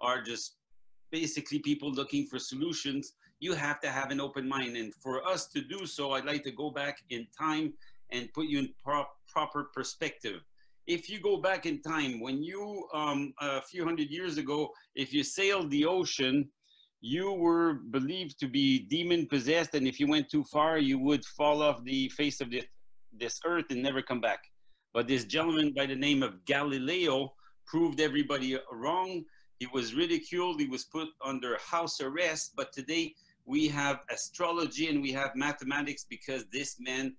are just basically people looking for solutions, you have to have an open mind. And for us to do so, I'd like to go back in time and put you in proper perspective. If you go back in time, when you, a few hundred years ago, if you sailed the ocean, you were believed to be demon possessed. And if you went too far, you would fall off the face of this earth and never come back. But this gentleman by the name of Galileo proved everybody wrong. He was ridiculed. He was put under house arrest. But today we have astrology and we have mathematics because this man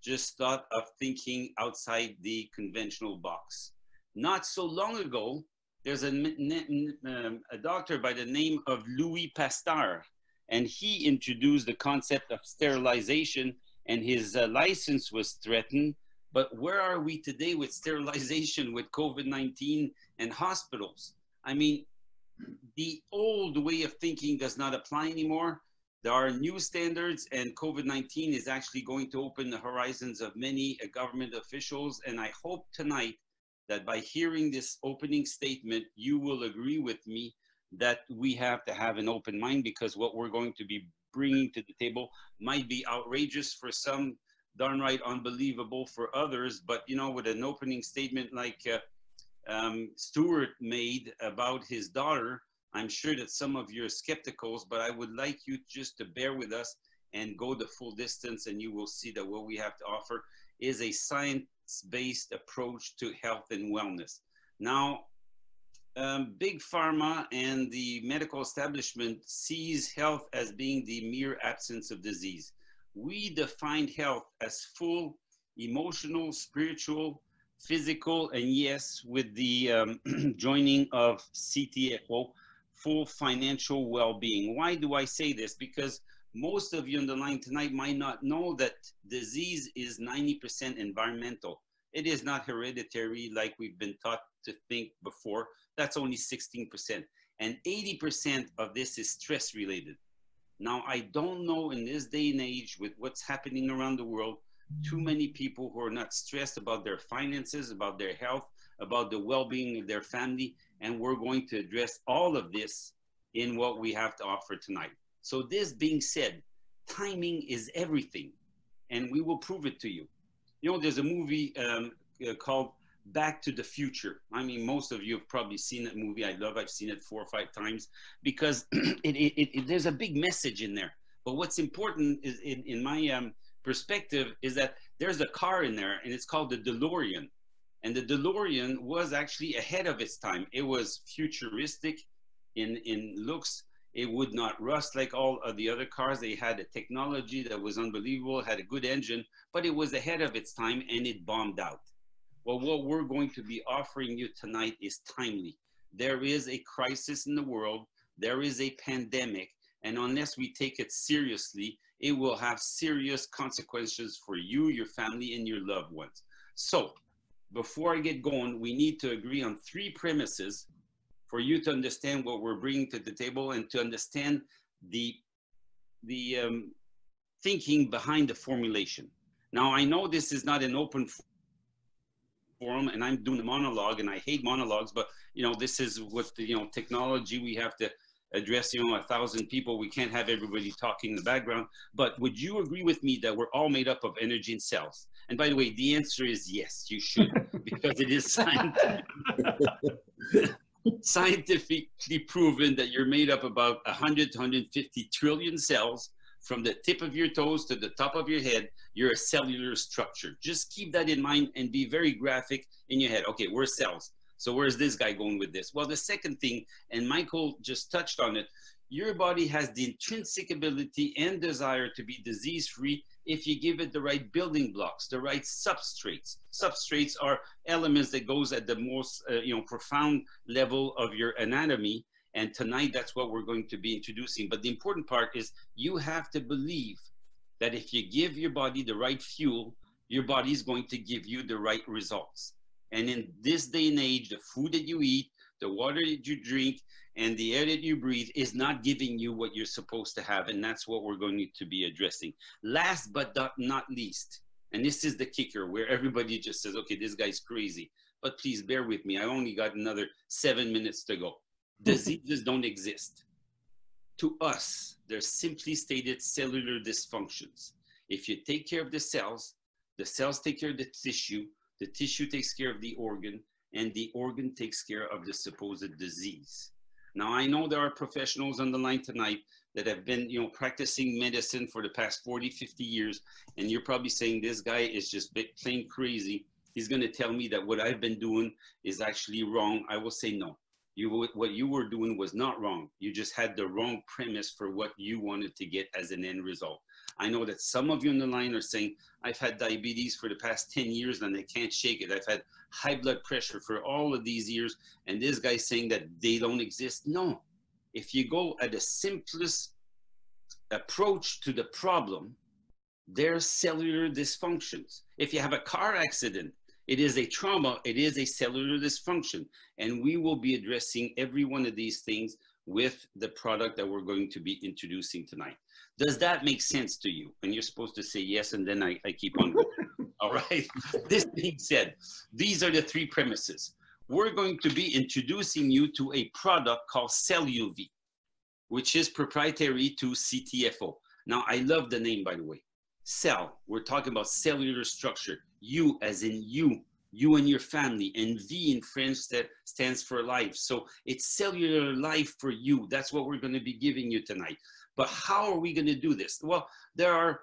just thought of thinking outside the conventional box. Not so long ago, there's a doctor by the name of Louis Pasteur, and he introduced the concept of sterilization, and his license was threatened. But where are we today with sterilization, with COVID-19 and hospitals? I mean, the old way of thinking does not apply anymore. There are new standards, and COVID-19 is actually going to open the horizons of many government officials. And I hope tonight that by hearing this opening statement, you will agree with me that we have to have an open mind, because what we're going to be bringing to the table might be outrageous for some, darn right unbelievable for others. But, you know, with an opening statement like Stuart made about his daughter, I'm sure that some of you are skepticals, but I would like you just to bear with us and go the full distance, and you will see that what we have to offer is a science-based approach to health and wellness. Now, Big Pharma and the medical establishment sees health as being the mere absence of disease. We define health as full emotional, spiritual, physical, and yes, with the joining of CTFO, full financial well-being. Why do I say this? Because most of you on the line tonight might not know that disease is 90% environmental. It is not hereditary like we've been taught to think before. That's only 16%. And 80% of this is stress related. Now, I don't know in this day and age with what's happening around the world, too many people who are not stressed about their finances, about their health, about the well-being of their family. And we're going to address all of this in what we have to offer tonight. So this being said, timing is everything, and we will prove it to you. You know, there's a movie called Back to the Future. I mean, most of you have probably seen that movie. I've seen it 4 or 5 times because there's a big message in there. But what's important is, in my perspective, is that there's a car in there, and it's called the DeLorean. And the DeLorean was actually ahead of its time. It was futuristic in looks. It would not rust like all of the other cars. They had a technology that was unbelievable, had a good engine, but it was ahead of its time, and it bombed out. Well, what we're going to be offering you tonight is timely. There is a crisis in the world. There is a pandemic. And unless we take it seriously, it will have serious consequences for you, your family, and your loved ones. So, before I get going, we need to agree on 3 premises for you to understand what we're bringing to the table and to understand the thinking behind the formulation. Now, I know this is not an open forum, and I'm doing a monologue, and I hate monologues, but, you know, this is what the, you know, technology, we have to address, you know, 1,000 people. We can't have everybody talking in the background. But would you agree with me that we're all made up of energy and cells? And by the way, the answer is yes, you should, because it is scientifically proven that you're made up about 100 to 150 trillion cells. From the tip of your toes to the top of your head, you're a cellular structure. Just keep that in mind and be very graphic in your head. Okay, we're cells. So where's this guy going with this? Well, the second thing, and Michael just touched on it, your body has the intrinsic ability and desire to be disease-free if you give it the right building blocks, the right substrates. Substrates are elements that goes at the most profound level of your anatomy. And tonight, that's what we're going to be introducing. But the important part is you have to believe that if you give your body the right fuel, your body is going to give you the right results. And in this day and age, the food that you eat, the water that you drink, and the air that you breathe is not giving you what you're supposed to have. And that's what we're going to be addressing. Last but not least, and this is the kicker where everybody just says, okay, this guy's crazy. But please bear with me. I only got another 7 minutes to go. Diseases don't exist. To us, they're simply stated cellular dysfunctions. If you take care of the cells take care of the tissue takes care of the organ, and the organ takes care of the supposed disease. Now, I know there are professionals on the line tonight that have been, practicing medicine for the past 40, 50 years, and you're probably saying, this guy is just plain crazy. He's going to tell me that what I've been doing is actually wrong. I will say no. What you were doing was not wrong. You just had the wrong premise for what you wanted to get as an end result. I know that some of you on the line are saying, I've had diabetes for the past 10 years and I can't shake it. I've had high blood pressure for all of these years. And this guy's saying that they don't exist. No. If you go at the simplest approach to the problem, there's cellular dysfunctions. If you have a car accident, it is a trauma, it is a cellular dysfunction. And we will be addressing every one of these things with the product that we're going to be introducing tonight. Does that make sense to you? And you're supposed to say yes, and then I keep on going. All right. This being said, these are the three premises. We're going to be introducing you to a product called celluvie, which is proprietary to CTFO. Now, I love the name, by the way. Cell, we're talking about cellular structure. You as in you and your family, and V in French that stands for life. So it's cellular life for you. That's what we're going to be giving you tonight. But how are we going to do this? Well, there are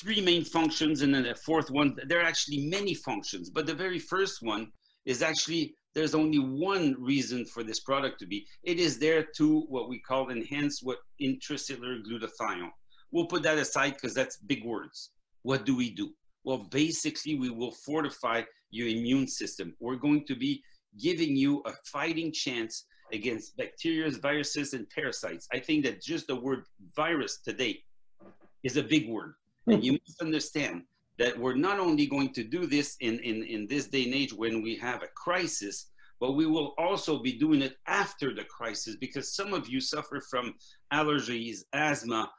three main functions, and then a fourth one. There are actually many functions, but the very first one is actually, there's only one reason for this product to be. It is there to what we call enhance intracellular glutathione. We'll put that aside because that's big words. What do we do? Well, basically, we will fortify your immune system. We're going to be giving you a fighting chance against bacteria, viruses, and parasites. I think that just the word virus today is a big word. And you must understand that we're not only going to do this in this day and age when we have a crisis, but we will also be doing it after the crisis, because some of you suffer from allergies, asthma,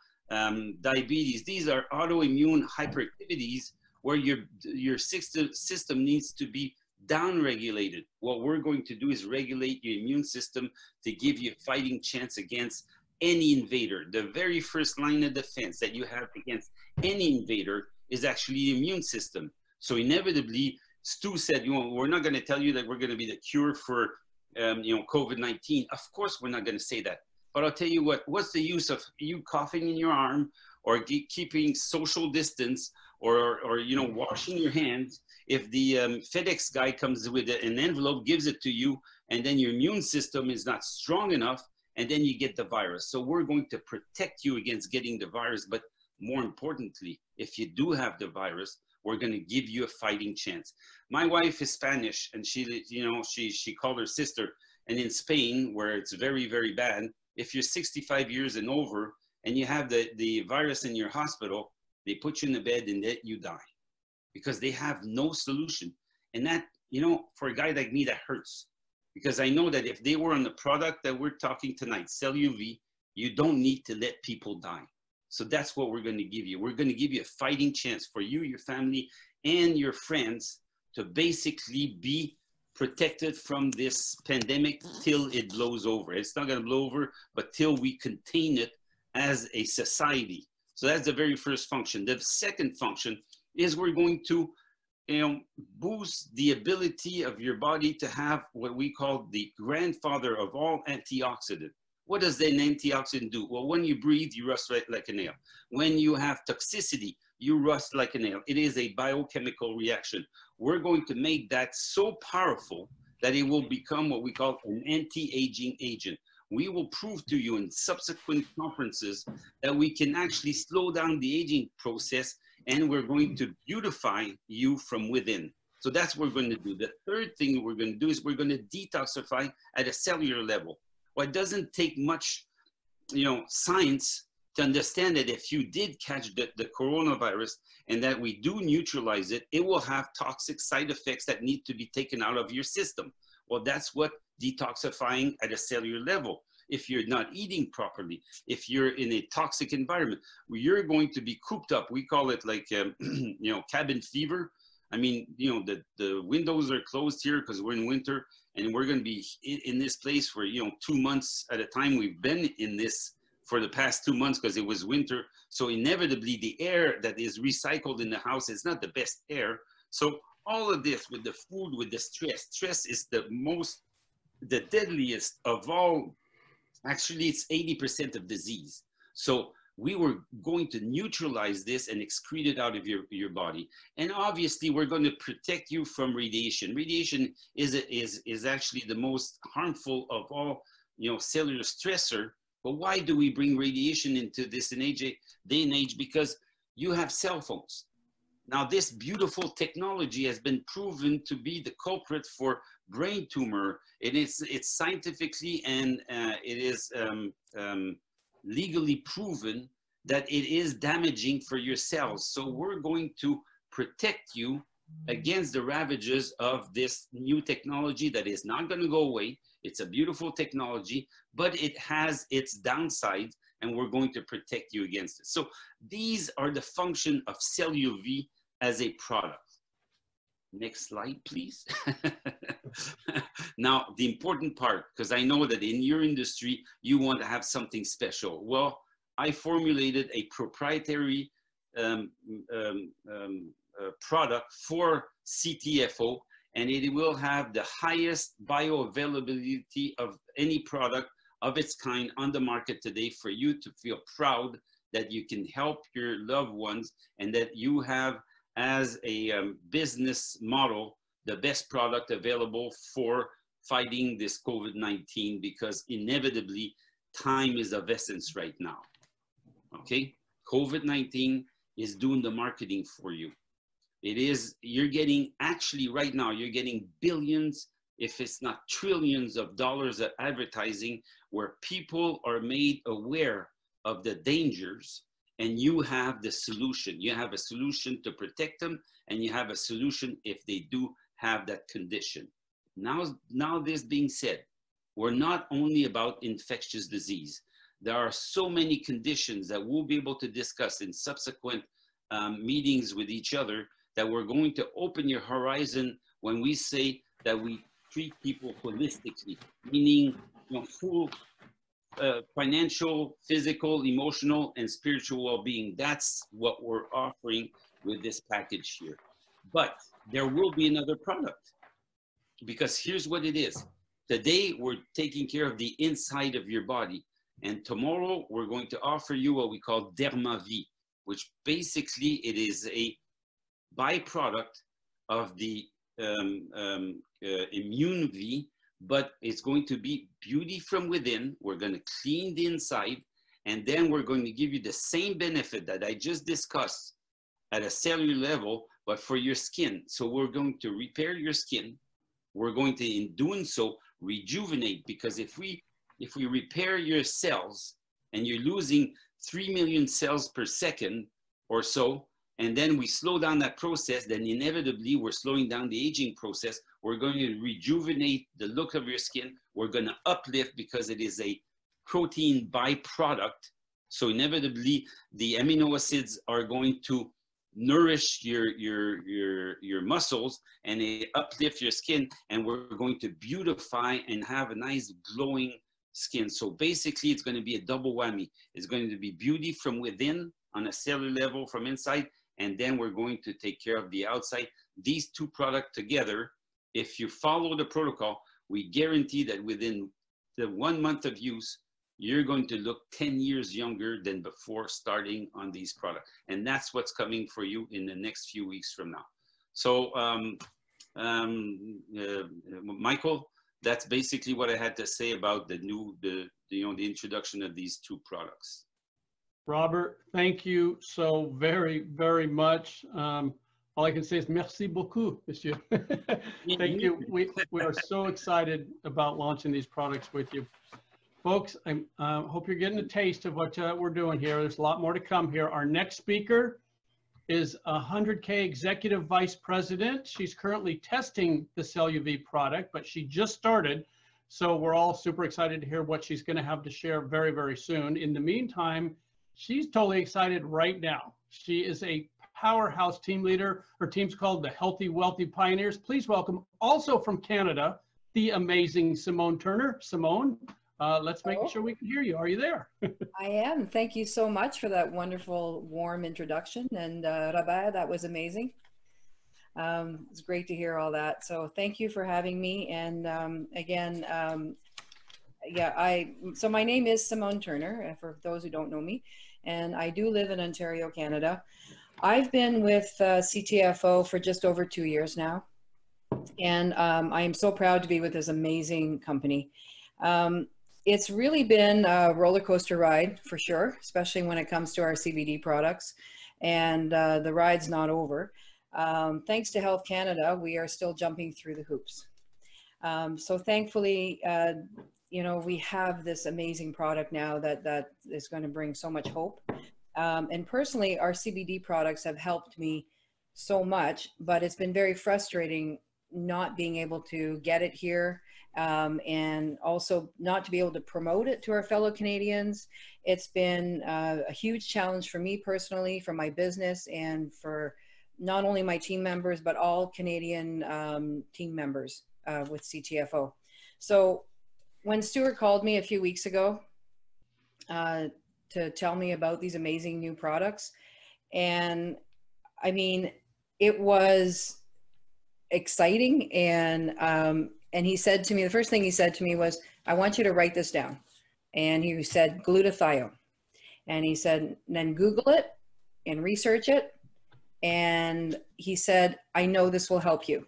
diabetes. These are autoimmune hyperactivities where your system needs to be downregulated. What we're going to do is regulate your immune system to give you a fighting chance against any invader. The very first line of defense that you have against any invader is actually the immune system. So inevitably, Stu said, we're not going to tell you that we're going to be the cure for COVID-19. Of course, we're not going to say that. But I'll tell you what, what's the use of you coughing in your arm or keeping social distance or washing your hands if the FedEx guy comes with an envelope, gives it to you, and then your immune system is not strong enough, and then you get the virus. So we're going to protect you against getting the virus. But more importantly, if you do have the virus, we're going to give you a fighting chance. My wife is Spanish, and she called her sister. And in Spain, where it's very, very bad, if you're 65 years and over and you have the virus in your hospital, they put you in the bed and let you die because they have no solution. And that, for a guy like me, that hurts, because I know that if they were on the product that we're talking tonight, celluvie, you don't need to let people die. So that's what we're going to give you. We're going to give you a fighting chance for you, your family, and your friends to basically be protected from this pandemic till it blows over. It's not going to blow over, but till we contain it as a society. So that's the very first function. The second function is we're going to boost the ability of your body to have what we call the grandfather of all antioxidant. What does an antioxidant do? Well, when you breathe, you rust right like a nail. When you have toxicity, you rust like a nail. It is a biochemical reaction. We're going to make that so powerful that it will become what we call an anti-aging agent. We will prove to you in subsequent conferences that we can actually slow down the aging process, and we're going to beautify you from within. So that's what we're going to do. The third thing we're going to do is we're going to detoxify at a cellular level. Well, it doesn't take much, science to understand that if you did catch the coronavirus and that we do neutralize it, it will have toxic side effects that need to be taken out of your system. Well, that's what detoxifying at a cellular level. If you're not eating properly, if you're in a toxic environment, you're going to be cooped up. We call it like, cabin fever. I mean, you know, the windows are closed here because we're in winter, and we're going to be in this place for, you know, 2 months at a time. We've been in this for the past 2 months because it was winter. So inevitably the air that is recycled in the house is not the best air. So all of this with the food, with the stress is the deadliest of all. Actually, it's 80% of disease. So we were going to neutralize this and excrete it out of your body. And obviously, we're going to protect you from radiation. Radiation is actually the most harmful of all, you know, cellular stressor. But why do we bring radiation into this day and age? Because you have cell phones. Now, this beautiful technology has been proven to be the culprit for brain tumor. It's scientifically and it is legally proven that it is damaging for your cells. So we're going to protect you against the ravages of this new technology that is not going to go away. It's a beautiful technology, but it has its downsides, and we're going to protect you against it. So these are the function of celluvie as a product. Next slide, please. Now, the important part, because I know that in your industry, you want to have something special. Well, I formulated a proprietary product for CTFO, and it will have the highest bioavailability of any product of its kind on the market today for you to feel proud that you can help your loved ones and that you have as a business model the best product available for fighting this COVID-19, because inevitably time is of essence right now. Okay, COVID-19 is doing the marketing for you. It is, you're getting, actually right now, you're getting billions, if it's not trillions of dollars of advertising where people are made aware of the dangers, and you have the solution. You have a solution to protect them, and you have a solution if they do have that condition. Now this being said, we're not only about infectious disease. There are so many conditions that we'll be able to discuss in subsequent meetings with each other, that we're going to open your horizon when we say that we treat people holistically, meaning, you know, full financial, physical, emotional, and spiritual well-being. That's what we're offering with this package here. But there will be another product, because here's what it is. Today, we're taking care of the inside of your body. And tomorrow, we're going to offer you what we call DermaVie, which basically it is a byproduct of the immune V, but it's going to be beauty from within. We're going to clean the inside, and then we're going to give you the same benefit that I just discussed at a cellular level, but for your skin. So we're going to repair your skin. We're going to, in doing so, rejuvenate, because if we repair your cells, and you're losing 3 million cells per second or so, and then we slow down that process, then inevitably we're slowing down the aging process. We're going to rejuvenate the look of your skin. We're going to uplift, because it is a protein byproduct. So inevitably the amino acids are going to nourish your muscles, and they uplift your skin, and we're going to beautify and have a nice glowing skin. So basically it's going to be a double whammy. It's going to be beauty from within on a cellular level from inside, and then we're going to take care of the outside. These two products together, if you follow the protocol, we guarantee that within the 1 month of use, you're going to look 10 years younger than before starting on these products. And that's what's coming for you in the next few weeks from now. So, Michael, that's basically what I had to say about the introduction of these two products. Robert, thank you so very, very much. All I can say is merci beaucoup, monsieur. Thank you. We are so excited about launching these products with you. Folks, I hope you're getting a taste of what we're doing here. There's a lot more to come here. Our next speaker is a 100K Executive Vice President. She's currently testing the celluvie product, but she just started. So we're all super excited to hear what she's going to have to share very, very soon. In the meantime, she's totally excited right now. She is a powerhouse team leader. Her team's called the Healthy Wealthy Pioneers. Please welcome, also from Canada, the amazing Simone Turner. Simone, let's make sure we can hear you. Are you there? I am. Thank you so much for that wonderful, warm introduction. And Rabah, that was amazing. It's great to hear all that. So thank you for having me. And again, so my name is Simone Turner, for those who don't know me, and I do live in Ontario, Canada. I've been with CTFO for just over 2 years now. And I am so proud to be with this amazing company. It's really been a roller coaster ride for sure, especially when it comes to our CBD products, and the ride's not over. Thanks to Health Canada, we are still jumping through the hoops. So thankfully, you know, we have this amazing product now that is going to bring so much hope. And personally, our CBD products have helped me so much, but it's been very frustrating not being able to get it here, and also not to be able to promote it to our fellow Canadians. It's been a huge challenge for me personally, for my business, and for not only my team members, but all Canadian team members with CTFO. So when Stuart called me a few weeks ago to tell me about these amazing new products, and I mean, it was exciting. And he said to me, the first thing he said to me was, I want you to write this down. And he said, glutathione. And he said, then Google it and research it. And he said, I know this will help you.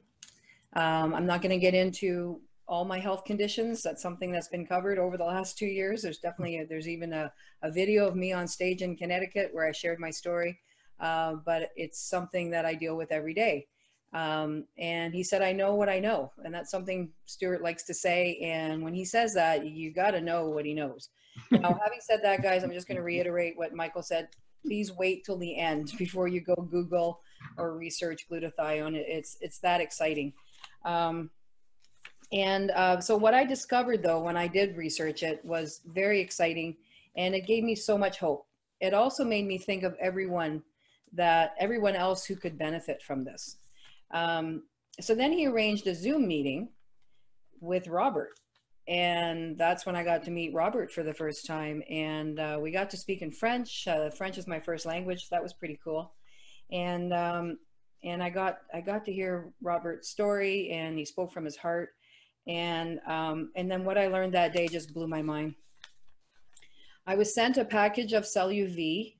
I'm not going to get into all my health conditions. That's something that's been covered over the last 2 years. There's definitely, there's even a video of me on stage in Connecticut where I shared my story. But it's something that I deal with every day. And he said, I know what I know. And that's something Stuart likes to say. And when he says that, you got to know what he knows. Now, having said that, guys, I'm just going to reiterate what Michael said. Please wait till the end before you go Google or research glutathione. It's that exciting. So what I discovered, though, when I did research it was very exciting, and it gave me so much hope. It also made me think of everyone else who could benefit from this. So then he arranged a Zoom meeting with Robert, and that's when I got to meet Robert for the first time. And we got to speak in French. French is my first language. So that was pretty cool. And I got to hear Robert's story, and he spoke from his heart. And then what I learned that day just blew my mind. I was sent a package of celluvie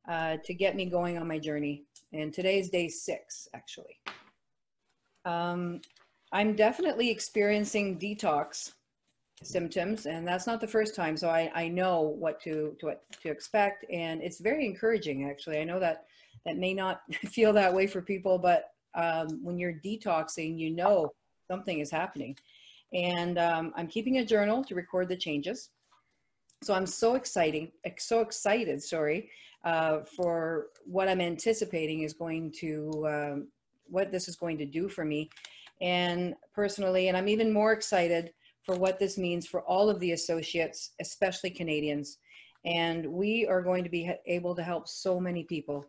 to get me going on my journey. And today's day 6, actually. I'm definitely experiencing detox symptoms, and that's not the first time. So I know what to expect, and it's very encouraging, actually. I know that may not feel that way for people, but when you're detoxing, you know something is happening. And I'm keeping a journal to record the changes. So I'm so excited, for what I'm anticipating is going to, what this is going to do for me and personally. And I'm even more excited for what this means for all of the associates, especially Canadians. And we are going to be able to help so many people.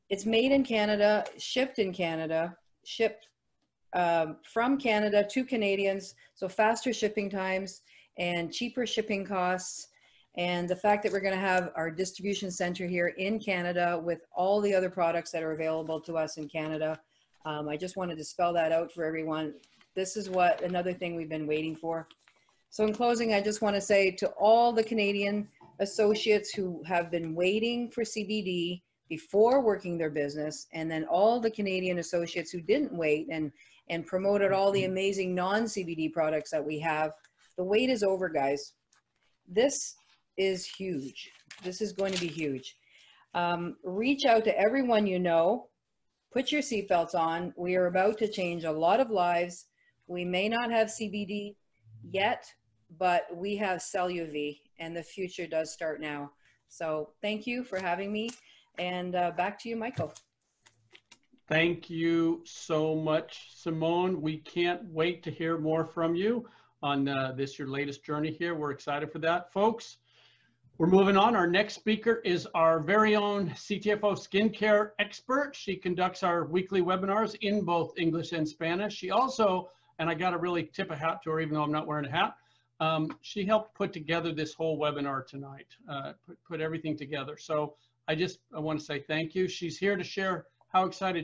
It's made in Canada, shipped in Canada, shipped from Canada to Canadians. So faster shipping times and cheaper shipping costs. And the fact that we're going to have our distribution center here in Canada with all the other products that are available to us in Canada. I just wanted to spell that out for everyone. This is another thing we've been waiting for. So in closing, I just want to say to all the Canadian associates who have been waiting for CBD before working their business, and then all the Canadian associates who didn't wait and promoted all the amazing non-CBD products that we have, the wait is over, guys. This is huge. This is going to be huge. Reach out to everyone you know. Put your seatbelts on. We are about to change a lot of lives. We may not have CBD yet, but we have celluvie, and the future does start now. So thank you for having me, and back to you, Michael. Thank you so much, Simone. We can't wait to hear more from you on your latest journey here. We're excited for that, folks. We're moving on. Our next speaker is our very own CTFO skincare expert. She conducts our weekly webinars in both English and Spanish. She also, and I got to really tip a hat to her, even though I'm not wearing a hat, she helped put together this whole webinar tonight, put everything together. So I want to say thank you. She's here to share how excited